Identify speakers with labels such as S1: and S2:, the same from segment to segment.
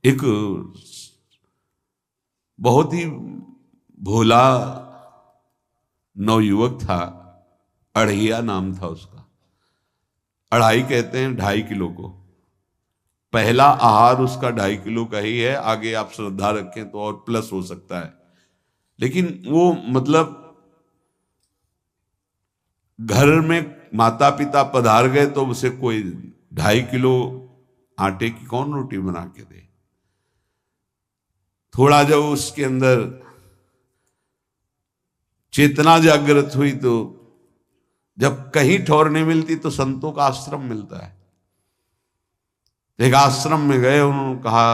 S1: एक बहुत ही भोला नवयुवक था, अढ़ैया नाम था उसका। अढ़ाई कहते हैं 2.5 किलो को। पहला आहार उसका 2.5 किलो का ही है, आगे आप श्रद्धा रखें तो और प्लस हो सकता है। लेकिन वो मतलब घर में माता पिता पधार गए तो उसे कोई 2.5 किलो आटे की कौन रोटी बना के दे। थोड़ा जब उसके अंदर चेतना जागृत हुई तो जब कहीं ठौर नहीं मिलती तो संतों का आश्रम मिलता है। एक आश्रम में गए, उन्होंने कहा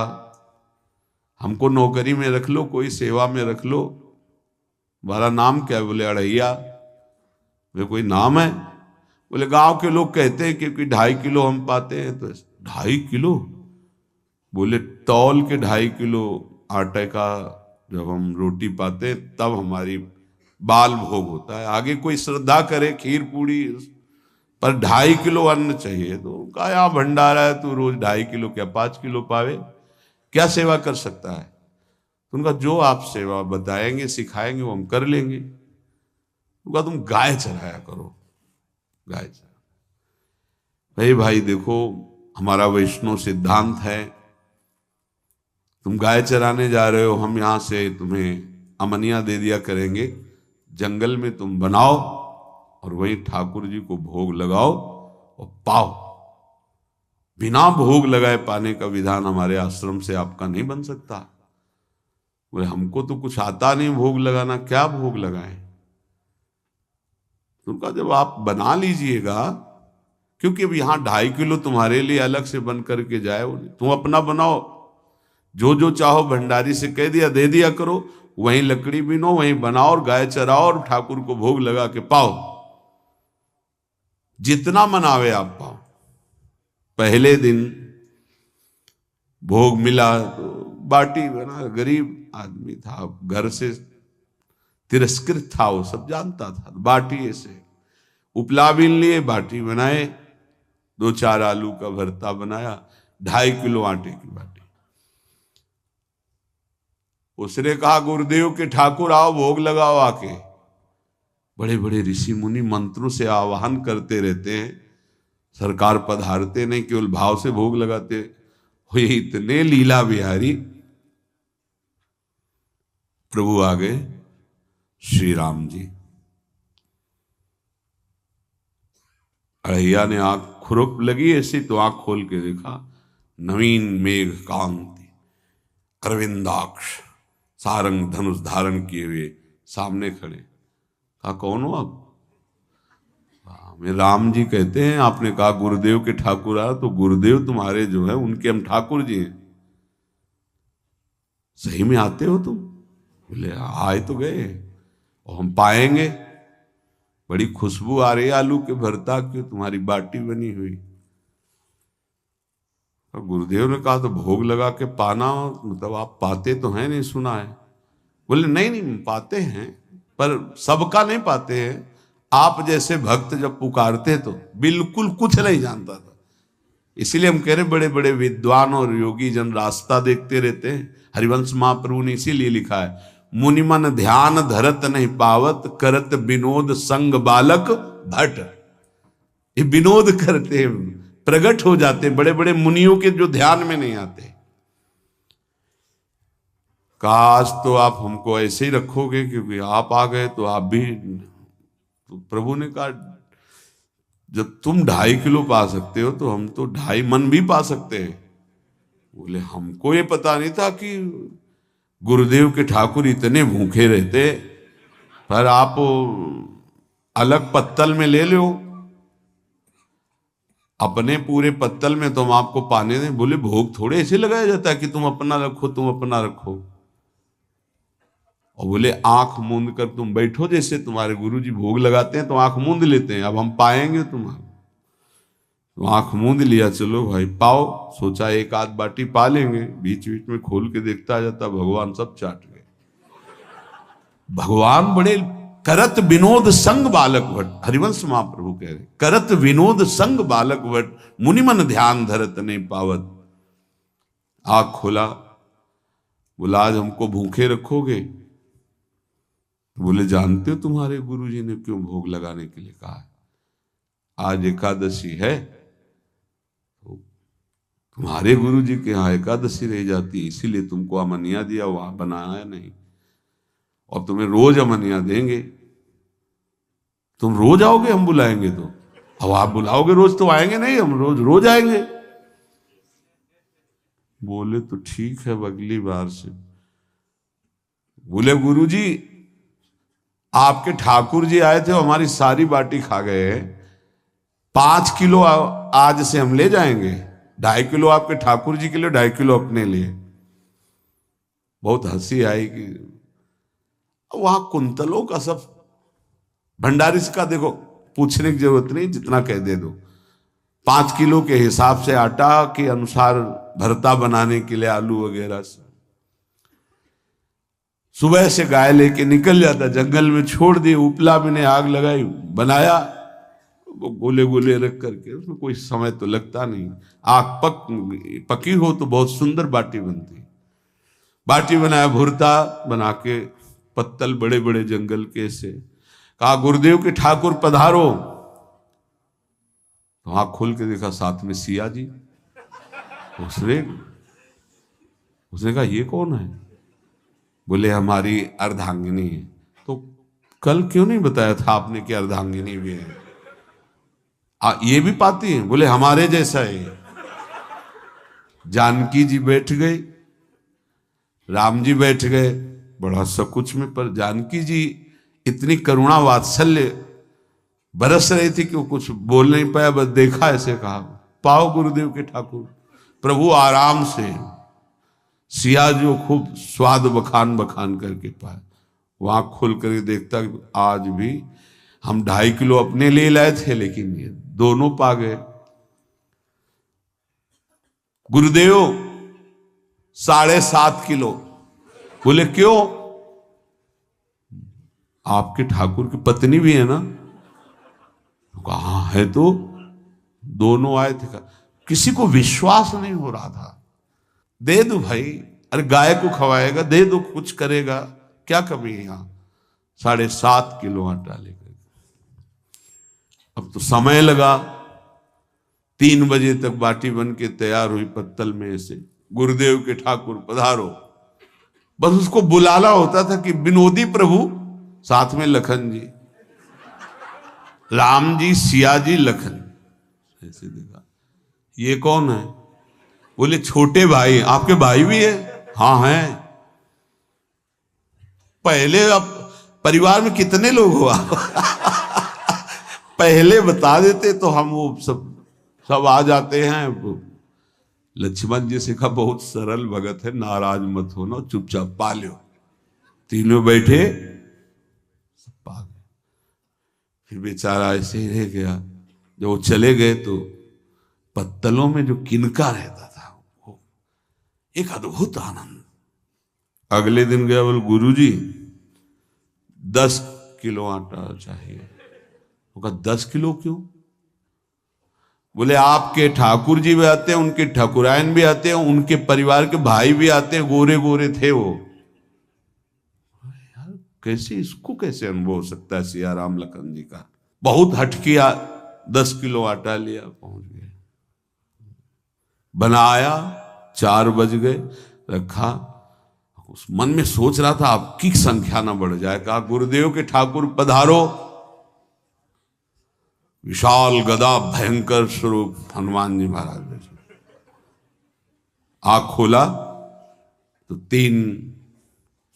S1: हमको नौकरी में रख लो, कोई सेवा में रख लो। तुम्हारा नाम क्या है? बोले अढ़ैया। वे कोई नाम है? बोले गांव के लोग कहते हैं क्योंकि 2.5 किलो हम पाते हैं। तो 2.5 किलो? बोले तौल के 2.5 किलो आटे का जब हम रोटी पाते तब हमारी बाल भोग होता है। आगे कोई श्रद्धा करे खीर पूड़ी, पर 2.5 किलो अन्न चाहिए। तो कहा यहाँ भंडारा है, तू रोज 2.5 किलो क्या 5 किलो पावे, क्या सेवा कर सकता है? तो उनका जो आप सेवा बताएंगे सिखाएंगे वो हम कर लेंगे। उनका तुम गाय चराया करो, गाय चरा। भाई देखो, हमारा वैष्णव सिद्धांत है, तुम गाय चराने जा रहे हो, हम यहां से तुम्हें अमनिया दे दिया करेंगे, जंगल में तुम बनाओ और वहीं ठाकुर जी को भोग लगाओ और पाओ। बिना भोग लगाए पाने का विधान हमारे आश्रम से आपका नहीं बन सकता। बोले हमको तो कुछ आता नहीं भोग लगाना, क्या भोग लगाएं? तो उनका जब आप बना लीजिएगा, क्योंकि अब यहां 2.5 किलो तुम्हारे लिए अलग से बन करके जाए, तुम अपना बनाओ, जो जो चाहो भंडारी से कह दिया दे दिया करो, वहीं लकड़ी बीनो, वहीं बनाओ और गाय चराओ और ठाकुर को भोग लगा के पाओ। जितना मनावे आप पाओ। पहले दिन भोग मिला तो बाटी बना, गरीब आदमी था, घर से तिरस्कृत था, वो सब जानता था। बाटी ऐसे उपला बीन लिए, बाटी बनाए, 2-4 आलू का भरता बनाया, 2.5 किलो आटे की बाटी। उसने कहा गुरुदेव के ठाकुर आओ भोग लगाओ आके। बड़े बड़े ऋषि मुनि मंत्रों से आवाहन करते रहते हैं, सरकार पधारते नहीं, केवल भाव से भोग लगाते हुए इतने लीला बिहारी प्रभु आ गए श्री राम जी। अढ़ैया ने आंख खुरक लगी ऐसी तो आंख खोल के देखा, नवीन मेघ कांति, अरविंदाक्ष, सारंग धनुष धारण किए हुए सामने खड़े। कहा कौन हो आप? मैं राम जी कहते हैं। आपने कहा गुरुदेव के ठाकुर आ, तो गुरुदेव तुम्हारे जो है उनके हम ठाकुर जी हैं। सही में आते हो तुम? बोले आए तो गए और हम पाएंगे। बड़ी खुशबू आ रही है आलू के भरता की, तुम्हारी बाटी बनी हुई। और गुरुदेव ने कहा तो भोग लगा के पाना, मतलब आप पाते तो हैं? नहीं सुना है। बोले नहीं पाते हैं, पर सबका नहीं पाते हैं। आप जैसे भक्त जब पुकारते तो बिल्कुल कुछ नहीं जानता था। इसीलिए हम कह रहे बड़े बड़े विद्वान और योगी जन रास्ता देखते रहते हैं। हरिवंश महाप्रभु ने इसीलिए लिखा है, मुनिमन ध्यान धरत नहीं पावत, करत विनोद संग बालक भट। ये विनोद करते प्रकट हो जाते बड़े बड़े मुनियों के जो ध्यान में नहीं आते। काश तो आप हमको ऐसे ही रखोगे, क्योंकि आप आ गए तो आप भी। तो प्रभु ने कहा जब तुम 2.5 किलो पा सकते हो तो हम तो 2.5 मन भी पा सकते हैं। बोले हमको ये पता नहीं था कि गुरुदेव के ठाकुर इतने भूखे रहते, पर आप अलग पत्तल में ले लो, अपने पूरे पत्तल में तो हम आपको पाने दें। बोले भोग थोड़े ऐसे लगाया जाता है कि तुम अपना रखो तुम अपना रखो। और बोले आंख मूंद कर तुम बैठो, जैसे तुम्हारे गुरुजी भोग लगाते हैं तो आंख मूंद लेते हैं, अब हम पाएंगे तुम्हारा। तो आंख मूंद लिया, चलो भाई पाओ। सोचा एक आध बाटी पा लेंगे, बीच बीच में खोल के देखता जाता, भगवान सब चाट गए। भगवान बड़े करत विनोद संग बालक भट, हरिवंश महाप्रभु कह रहे, करत विनोद संग बालक भट, मुनिमन ध्यान धरत नहीं पावत। आँख खोला, बोला आज हमको भूखे रखोगे? बोले जानते हो तुम्हारे गुरुजी ने क्यों भोग लगाने के लिए कहा है? आज एकादशी है, तो तुम्हारे गुरुजी के यहाँ एकादशी रह जाती है, इसीलिए तुमको अमनिया दिया, वहां बनाया नहीं, और तुम्हें रोज अमनिया देंगे। तुम रोज आओगे हम बुलाएंगे तो? अब आप बुलाओगे रोज तो आएंगे नहीं, हम रोज रोज आएंगे। बोले तो ठीक है, अगली बार से। बोले गुरुजी आपके ठाकुर जी आए थे, हमारी सारी बाटी खा गए, 5 किलो आज से हम ले जाएंगे, 2.5 किलो आपके ठाकुर जी के लिए, 2.5 किलो अपने लिए। बहुत हंसी आई कि वहां कुंतलों का सब भंडारी का देखो, पूछने की जरूरत नहीं, जितना कह दे दो। 5 किलो के हिसाब से आटा के अनुसार भरता बनाने के लिए आलू वगैरह से सुबह से गाय लेके निकल जाता, जंगल में छोड़ दिए, उपला में ने आग लगाई, बनाया, वो गोले गोले रख करके, उसमें कोई समय तो लगता नहीं। आग पकी हो तो बहुत सुंदर बाटी बनती। बाटी बनाया, भुरता बना के, पत्तल बड़े बड़े जंगल के से, कहा गुरुदेव के ठाकुर पधारो। तो आँख खोल के देखा साथ में सिया जी। उसने कहा ये कौन है? बोले हमारी अर्धांगिनी है। तो कल क्यों नहीं बताया था आपने कि अर्धांगिनी भी है? ये भी पाती है? बोले हमारे जैसा है। जानकी जी बैठ गई, राम जी बैठ गए, बड़ा सकुच में, पर जानकी जी इतनी करुणा वात्सल्य बरस रही थी कि वो कुछ बोल नहीं पाया, बस देखा, ऐसे कहा पाओ गुरुदेव के ठाकुर। प्रभु आराम से, सिया जो खूब स्वाद बखान बखान करके पाए, वहां खोल कर देखता आज भी हम 2.5 किलो अपने लिए लाए थे, लेकिन ये दोनों पा गए। गुरुदेव 7.5 किलो। बोले क्यों? आपके ठाकुर की पत्नी भी है ना? कहा है, तो दोनों आए थे। किसी को विश्वास नहीं हो रहा था। दे दो भाई, अरे गाय को खवाएगा, दे दो, कुछ करेगा, क्या कमी है यहां? 7.5 किलो आटा लेकर। अब तो समय लगा, 3 बजे तक बाटी बन के तैयार हुई पत्तल में से। गुरुदेव के ठाकुर पधारो, बस उसको बुलाना होता था कि विनोदी प्रभु, साथ में लखन जी, राम जी, सिया जी, लखन। ऐसे देखा, ये कौन है? बोले छोटे भाई। आपके भाई भी है? हाँ है। पहले अब परिवार में कितने लोग हो आप? पहले बता देते तो हम वो सब आ जाते हैं। लक्ष्मण जी से कहा बहुत सरल भगत है, नाराज मत होना, चुपचाप पा लो। तीनों बैठे, सब पा गए। फिर बेचारा ऐसे ही रह गया। जब वो चले गए तो पत्तलों में जो किनका रहता था, वो एक अद्भुत आनंद। अगले दिन गया, बोल गुरुजी 10 किलो आटा चाहिए। वो कहा 10 किलो क्यों? बोले आपके ठाकुर जी भी आते हैं, उनके ठाकुरायन भी आते हैं, उनके परिवार के भाई भी आते हैं, गोरे गोरे थे वो। यार कैसे, इसको कैसे अनुभव हो सकता है? सिया राम लखन जी का बहुत हट किया। 10 किलो आटा लिया, पहुंच गए, बनाया, 4 बज गए, रखा। उस मन में सोच रहा था आपकी संख्या ना बढ़ जाए। कहा गुरुदेव के ठाकुर पधारो। विशाल गदा, भयंकर स्वरूप हनुमान जी महाराज। आंख खोला तो 3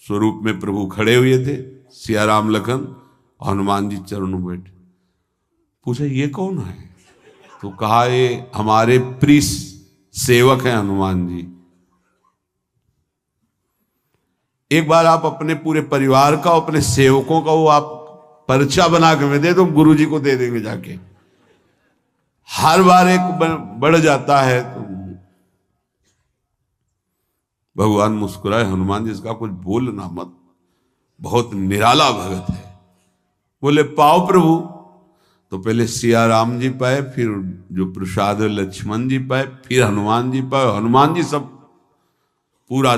S1: स्वरूप में प्रभु खड़े हुए थे, सिया राम लखन, हनुमान जी चरणों बैठे। पूछा ये कौन है? तो कहा ये हमारे प्रिय सेवक हैं हनुमान जी। एक बार आप अपने पूरे परिवार का, अपने सेवकों का वो आप पर्चा बना के मैं दे दो, गुरु जी को दे देंगे जाके। हर बार एक बढ़ जाता है तो भगवान मुस्कुराए, हनुमान जी इसका कुछ बोलना मत, बहुत निराला भगत है। बोले पाओ प्रभु। तो पहले सिया राम जी पाए, फिर जो प्रसाद लक्ष्मण जी पाए, फिर हनुमान जी पाए। हनुमान जी सब पूरा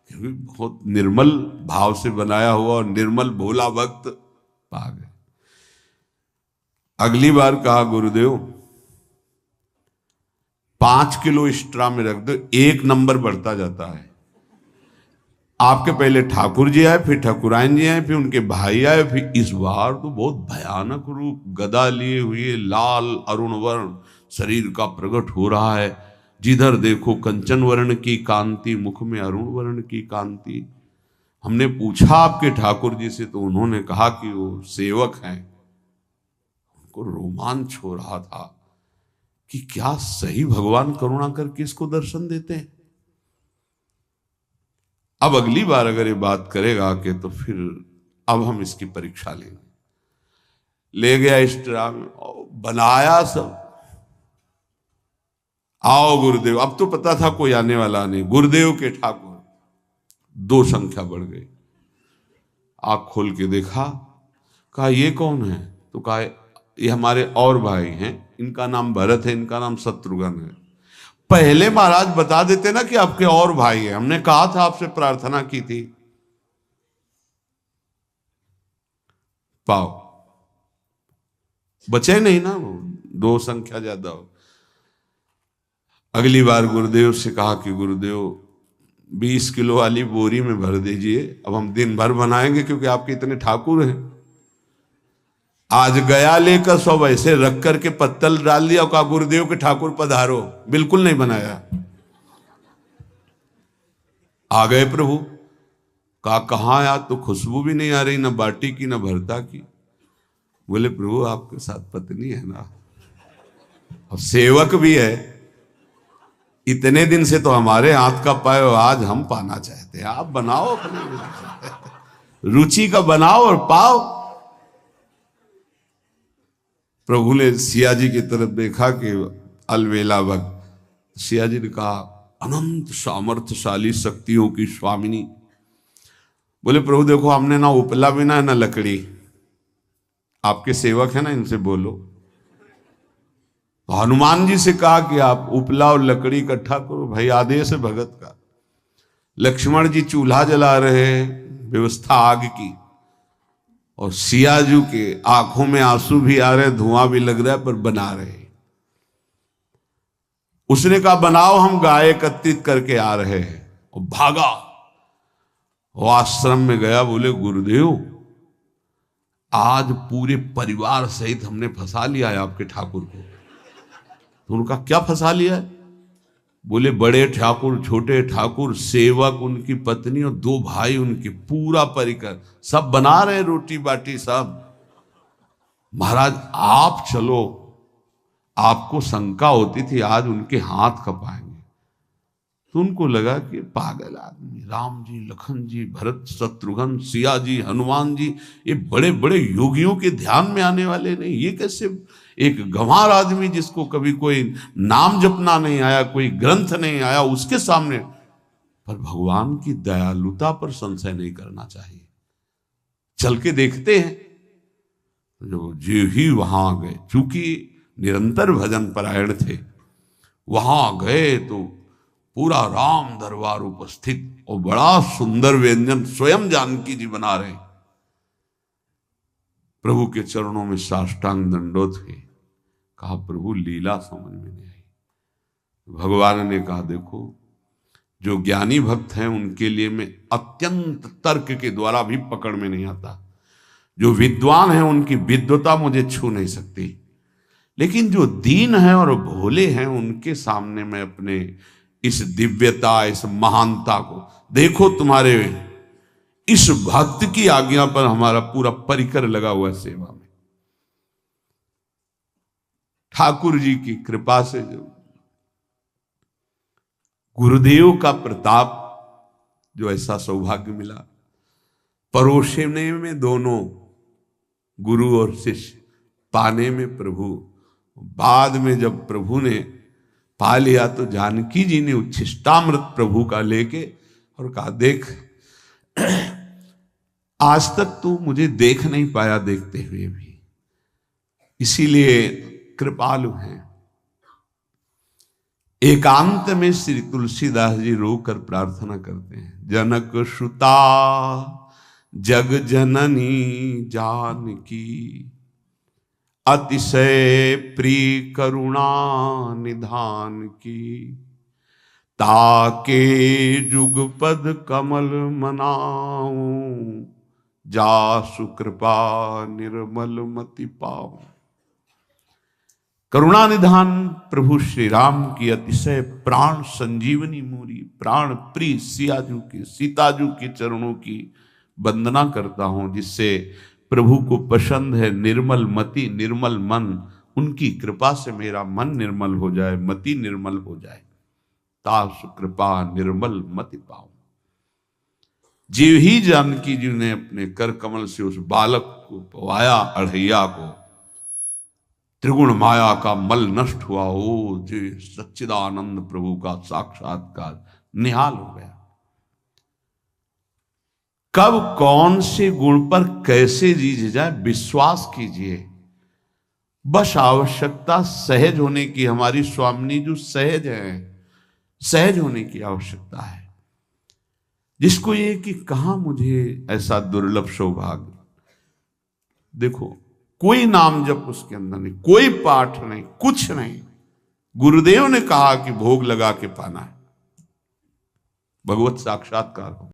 S1: बहुत निर्मल भाव से बनाया हुआ और निर्मल भोला भक्त पा गए। अगली बार कहा गुरुदेव 5 किलो एक्स्ट्रा में रख दो, 1 नंबर बढ़ता जाता है। आपके पहले ठाकुर जी आए, फिर ठाकुरायन जी आए, फिर उनके भाई आए, फिर इस बार तो बहुत भयानक रूप गदा लिए हुए लाल अरुण वर्ण शरीर का प्रकट हो रहा है। जिधर देखो कंचन वर्ण की कांति, मुख में अरुण वर्ण की कांति। हमने पूछा आपके ठाकुर जी से, तो उन्होंने कहा कि वो सेवक हैं। उनको रोमांच हो रहा था कि क्या सही भगवान करुणा करके इसको दर्शन देते हैं। अब अगली बार अगर ये बात करेगा कि तो फिर अब हम इसकी परीक्षा लेंगे। ले गया एक्स्ट्रा में, बनाया सब। आओ गुरुदेव। अब तो पता था कोई आने वाला नहीं। गुरुदेव के ठाकुर 2 संख्या बढ़ गई। आंख खोल के देखा, कहा ये कौन है? तो कहा ये हमारे और भाई हैं, इनका नाम भरत है, इनका नाम शत्रुघ्न है। पहले महाराज बता देते ना कि आपके और भाई हैं, हमने कहा था, आपसे प्रार्थना की थी। पाओ बचे नहीं ना, वो 2 संख्या ज्यादा हो। अगली बार गुरुदेव से कहा कि गुरुदेव 20 किलो वाली बोरी में भर दीजिए, अब हम दिन भर बनाएंगे क्योंकि आपके इतने ठाकुर हैं। आज गया लेकर सब ऐसे रख करके पत्तल डाल दिया, कहा गुरुदेव के ठाकुर पधारो। बिल्कुल नहीं बनाया। आ गए प्रभु, कहा कहाँ यार, तो खुशबू भी नहीं आ रही, ना बाटी की ना भरता की। बोले प्रभु आपके साथ पत्नी है ना, और सेवक भी है। इतने दिन से तो हमारे हाथ का पाए, आज हम पाना चाहते हैं। आप बनाओ, अपनी रुचि का बनाओ और पाओ। प्रभु ने सिया जी की तरफ देखा कि अलवेला भक्त। सिया जी ने कहा अनंत सामर्थ्यशाली शक्तियों की स्वामिनी। बोले प्रभु देखो, हमने ना उपला बिना ना लकड़ी, आपके सेवक है ना, इनसे बोलो। तो हनुमान जी से कहा कि आप उपला और लकड़ी इकट्ठा करो, भाई आदेश है भगत का। लक्ष्मण जी चूल्हा जला रहे हैं, व्यवस्था आग की, और सियाजू के आंखों में आंसू भी आ रहे, धुआं भी लग रहा है, पर बना रहे। उसने कहा बनाओ, हम गाय एकत्रित करके आ रहे हैं। और भागा, वो आश्रम में गया। बोले गुरुदेव आज पूरे परिवार सहित हमने फंसा लिया है आपके ठाकुर को। तो उनका क्या फंसा लिया है? बोले बड़े ठाकुर, छोटे ठाकुर, सेवक, उनकी पत्नी और 2 भाई उनके, पूरा परिकर, सब बना रहे रोटी बाटी सब। महाराज आप चलो, आपको शंका होती थी आज उनके हाथ कपाएंगे। तो उनको लगा कि पागल आदमी, राम जी, लखन जी, भरत, शत्रुघ्न, सिया जी, हनुमान जी, ये बड़े बड़े योगियों के ध्यान में आने वाले नहीं। ये कैसे एक गंवार आदमी जिसको कभी कोई नाम जपना नहीं आया, कोई ग्रंथ नहीं आया, उसके सामने। पर भगवान की दयालुता पर संशय नहीं करना चाहिए। चल के देखते हैं। जो जी ही वहां गए, चूंकि निरंतर भजन परायण थे, वहां गए तो पूरा राम दरबार उपस्थित, और बड़ा सुंदर व्यंजन स्वयं जानकी जी बना रहे। प्रभु के चरणों में साष्टांग दंडोत है। कहा प्रभु लीला समझ में नहीं आई। भगवान ने कहा देखो, जो ज्ञानी भक्त हैं उनके लिए मैं अत्यंत तर्क के द्वारा भी पकड़ में नहीं आता। जो विद्वान हैं उनकी विद्वता मुझे छू नहीं सकती, लेकिन जो दीन हैं और भोले हैं उनके सामने मैं अपने इस दिव्यता, इस महानता को देखो। तुम्हारे इस भक्त की आज्ञा पर हमारा पूरा परिकर लगा हुआ है सेवा में। ठाकुर जी की कृपा से जो गुरुदेव का प्रताप, जो ऐसा सौभाग्य मिला, परोसने में दोनों गुरु और शिष्य, पाने में प्रभु। बाद में जब प्रभु ने पा लिया तो जानकी जी ने उच्छिष्टामृत प्रभु का लेके और कहा देख, आज तक तू मुझे देख नहीं पाया देखते हुए भी, इसीलिए कृपालु हैं। एकांत में श्री तुलसीदास जी रोकर प्रार्थना करते हैं, जनक सुता जग जननी जानकी, अतिशय प्रिय करुणा निधान की, ताके जुगपद कमल मनाऊं, जासु कृपा निर्मल मति पाऊं। करुणा निधान प्रभु श्री राम की अतिशय प्राण संजीवनी मूरी, प्राण प्रिय सियाजू की, सीताजू के चरणों की वंदना करता हूं, जिससे प्रभु को पसंद है निर्मल मति निर्मल मन। उनकी कृपा से मेरा मन निर्मल हो जाए, मति निर्मल हो जाए। तासु कृपा निर्मल मति पाऊं। जीव ही जानकी जी ने अपने कर कमल से उस बालक को पवाया, अढ़ैया को, त्रिगुण माया का मल नष्ट हुआ। ओ जी सच्चिदानंद प्रभु का साक्षात्कार निहाल हो गया। कब कौन से गुण पर कैसे जी जाए विश्वास कीजिए, बस आवश्यकता सहज होने की। हमारी स्वामिनी जो सहज है, सहज होने की आवश्यकता है। जिसको ये कि कहां मुझे ऐसा दुर्लभ सौभाग्य, देखो कोई नाम जप उसके अंदर नहीं, कोई पाठ नहीं, कुछ नहीं। गुरुदेव ने कहा कि भोग लगा के पाना है, भगवत साक्षात्कार हो।